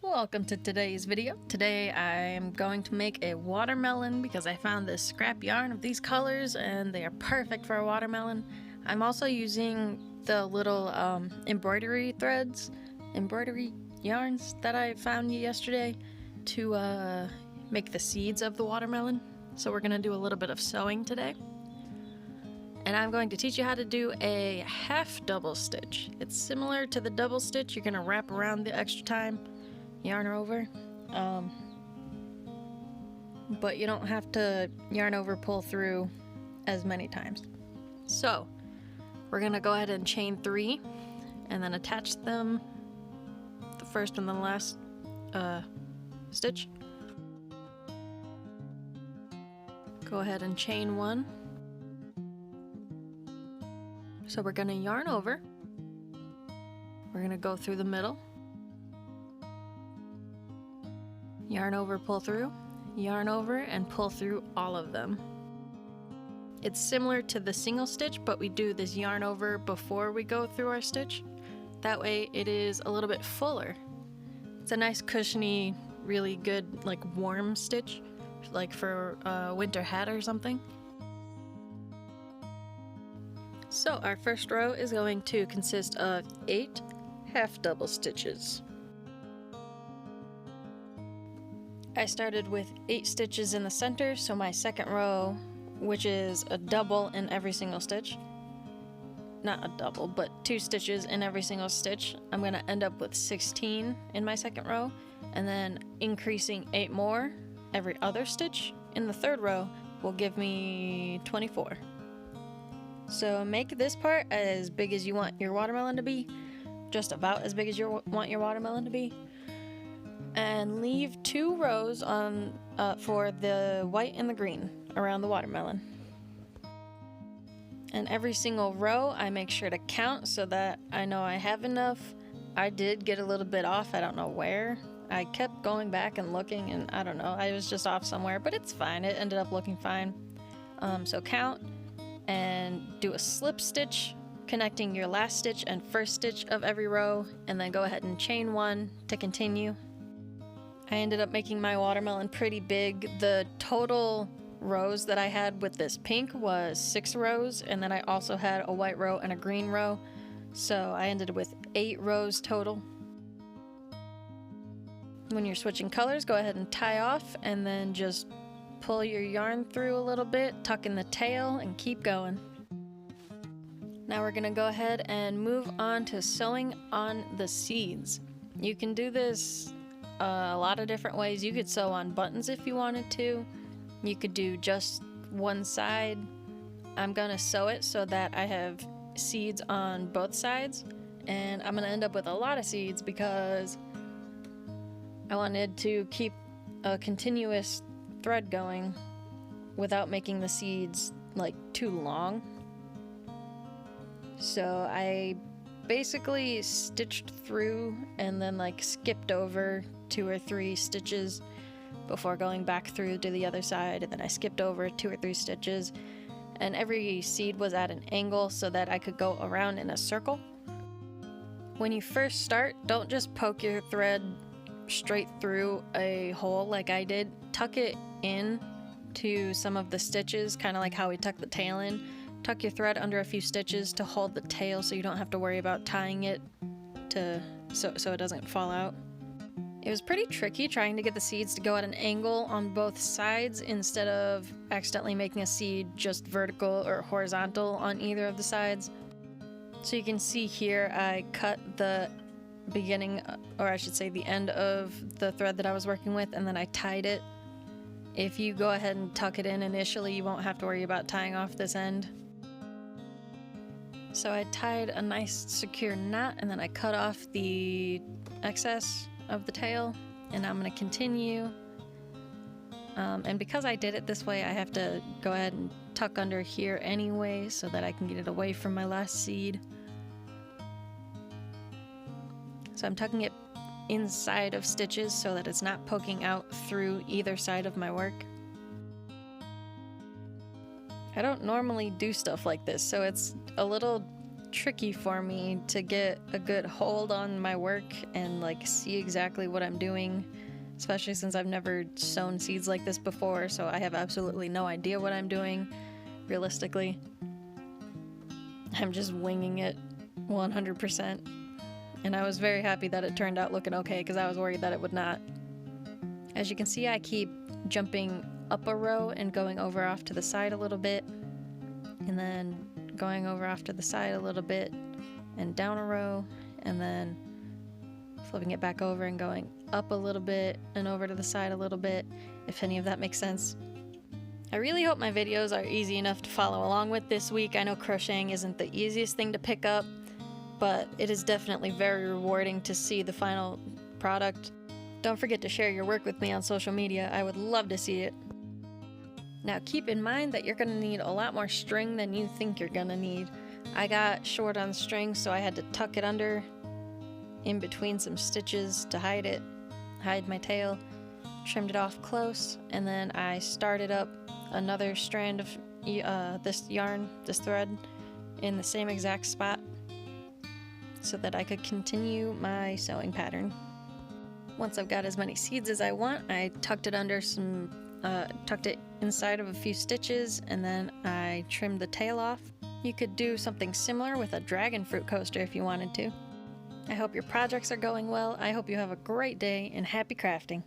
Welcome to today's video. Today I'm going to make a watermelon because I found this scrap yarn of these colors and they are perfect for a watermelon. I'm also using the little embroidery yarns that I found yesterday to make the seeds of the watermelon. So we're going to do a little bit of sewing today. And I'm going to teach you how to do a half double stitch. It's similar to the double stitch. You're going to wrap around the extra time, yarn over, but you don't have to yarn over, pull through as many times. So we're gonna go ahead and chain 3 and then attach them, the first and the last stitch. Go ahead and chain 1. So we're gonna yarn over, we're gonna go through the middle, yarn over, pull through, yarn over, and pull through all of them. It's similar to the single stitch, but we do this yarn over before we go through our stitch. That way it is a little bit fuller. It's a nice cushiony, really good, like warm stitch, like for a winter hat or something. So our first row is going to consist of 8 half double stitches. I started with 8 stitches in the center, so my second row, which is a double in every single stitch, not a double, but 2 stitches in every single stitch, I'm going to end up with 16 in my second row, and then increasing 8 more every other stitch in the third row will give me 24. So make this part as big as you want your watermelon to be, just about as big as you want your watermelon to be. And leave 2 rows on for the white and the green around the watermelon. And every single row I make sure to count so that I know I have enough. I did get a little bit off, I don't know where. I kept going back and looking and I don't know, I was just off somewhere, but it's fine, it ended up looking fine. So count and do a slip stitch connecting your last stitch and first stitch of every row, and then go ahead and chain 1 to continue. I ended up making my watermelon pretty big. The total rows that I had with this pink was 6 rows, and then I also had a white row and a green row, so I ended with 8 rows total. When you're switching colors, go ahead and tie off and then just pull your yarn through a little bit, tuck in the tail, and keep going. Now we're gonna go ahead and move on to sewing on the seeds. You can do this a lot of different ways. You could sew on buttons if you wanted to. You could do just one side. I'm gonna sew it so that I have seeds on both sides, and I'm gonna end up with a lot of seeds because I wanted to keep a continuous thread going without making the seeds like too long. So I basically stitched through and then like skipped over 2 or 3 stitches before going back through to the other side, and then I skipped over 2 or 3 stitches, and every seed was at an angle so that I could go around in a circle. When you first start, don't just poke your thread straight through a hole like I did. Tuck it in to some of the stitches, kind of like how we tuck the tail in. Tuck your thread under a few stitches to hold the tail so you don't have to worry about tying it so it doesn't fall out. It was pretty tricky trying to get the seeds to go at an angle on both sides instead of accidentally making a seed just vertical or horizontal on either of the sides. So you can see here I cut the beginning, or I should say the end of the thread that I was working with, and then I tied it. If you go ahead and tuck it in initially, you won't have to worry about tying off this end. So I tied a nice secure knot, and then I cut off the excess of the tail, and I'm going to continue. And because I did it this way, I have to go ahead and tuck under here anyway so that I can get it away from my last seed. So I'm tucking it inside of stitches so that it's not poking out through either side of my work. I don't normally do stuff like this, so it's a little tricky for me to get a good hold on my work and like see exactly what I'm doing, especially since I've never sown seeds like this before, so I have absolutely no idea what I'm doing realistically. I'm just winging it 100%, and I was very happy that it turned out looking okay because I was worried that it would not. As you can see, I keep jumping up a row and going over off to the side a little bit, and then going over off to the side a little bit and down a row, and then flipping it back over and going up a little bit and over to the side a little bit, if any of that makes sense. I really hope my videos are easy enough to follow along with this week. I know crocheting isn't the easiest thing to pick up, but it is definitely very rewarding to see the final product. Don't forget to share your work with me on social media. I would love to see it. Now keep in mind that you're going to need a lot more string than you think you're going to need. I got short on string, so I had to tuck it under in between some stitches to hide my tail, trimmed it off close, and then I started up another strand of this thread in the same exact spot so that I could continue my sewing pattern. Once I've got as many seeds as I want, I tucked it inside of a few stitches, and then I trimmed the tail off. You could do something similar with a dragon fruit coaster if you wanted to. I hope your projects are going well. I hope you have a great day, and happy crafting.